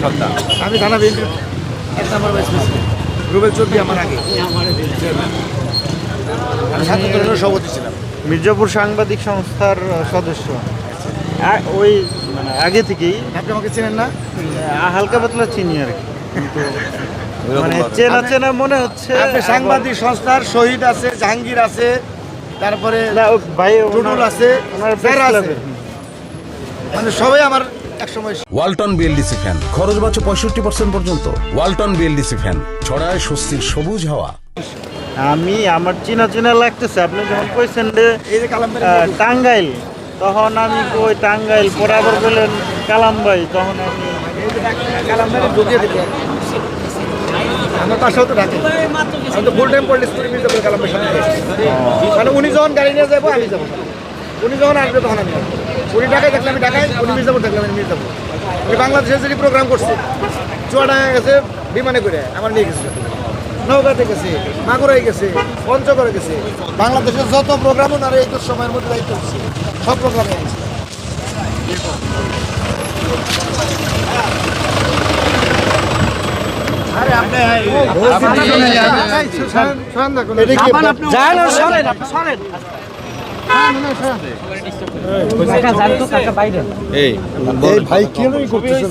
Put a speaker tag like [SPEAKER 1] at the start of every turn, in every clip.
[SPEAKER 1] সর্দার।
[SPEAKER 2] আমি থানা বিএনপির 1 নম্বর ভাইস প্রেসিডেন্ট। রুবেল চৌধুরী আমার আগে। আমি ৭৭ সভাপতি ছিলাম।
[SPEAKER 3] মির্জাপুর সাংবাদিক সংস্থার সদস্য ওই মানে আগে থেকেই।
[SPEAKER 2] আপনি আমাকে চেনেন না?
[SPEAKER 3] হালকা পাতলা চিনি আর কি, কিন্তু মানে চেনা চেনা মনে হচ্ছে।
[SPEAKER 2] আপনি সাংবাদিক সংস্থার শহীদ আছে, জাহাঙ্গীর আছে, তারপরে
[SPEAKER 3] না, ভাই
[SPEAKER 2] টুটুল আছে,
[SPEAKER 3] ওনার
[SPEAKER 2] যারা আছে, মানে সবাই আমার একসময়।
[SPEAKER 4] ওয়ালটন বিএলডিসি ফ্যান খরচ বাঁচে 65% পর্যন্ত। ওয়ালটন বিএলডিসি ফ্যান ছড়ায় স্বস্তির সবুজ হাওয়া।
[SPEAKER 3] আমি আমার চেনা চেনা লাগতেছে। আপনি যখন কইছেন যে
[SPEAKER 2] এই যে কালামবাড়ি
[SPEAKER 3] টাঙ্গাইল, তখন আমি কই টাঙ্গাইল, পরে আবার বললেন কালামবাই, তখন আমি
[SPEAKER 2] কালামবাড়ি ঢুকিয়ে দিতে আমার পাশেও তো ঢাকে। আমি তো ফুল টাইম পলিটিক্স করে মির্জাপুর কালামবাড়ির সাথে মানে উনি যখন গাড়ি নিয়ে যাবো আমি যাবো, উনি যখন আসবে তখন আমি যাবো। উনি ঢাকায় দেখলে আমি ঢাকায়, উনি মির্জাপুর দেখলে আমি মির্জাপুর। উনি বাংলাদেশে যদি প্রোগ্রাম করছে, চুয়াডাঙ্গা গেছে বিমানে করে আমার নিয়ে গেছে, নৌকাতে গেছে, মাগুরায় গেছে, পঞ্চগড়ে গেছে। বাংলাদেশের যত প্রোগ্রাম ওনারা এই তো সময়ের মধ্যে দায়িত্ব হচ্ছে, সব প্রোগ্রামে আছে। আরে আপনি ভাই কেন করতেছেন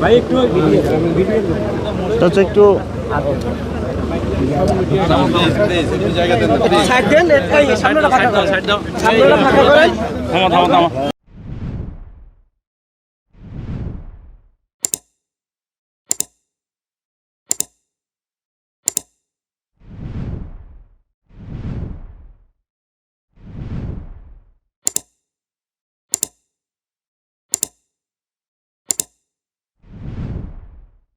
[SPEAKER 3] ভাই একটু একটু
[SPEAKER 1] জায়গা দেন, সাইড দেন, সামনেটা ফাঁকা করেন।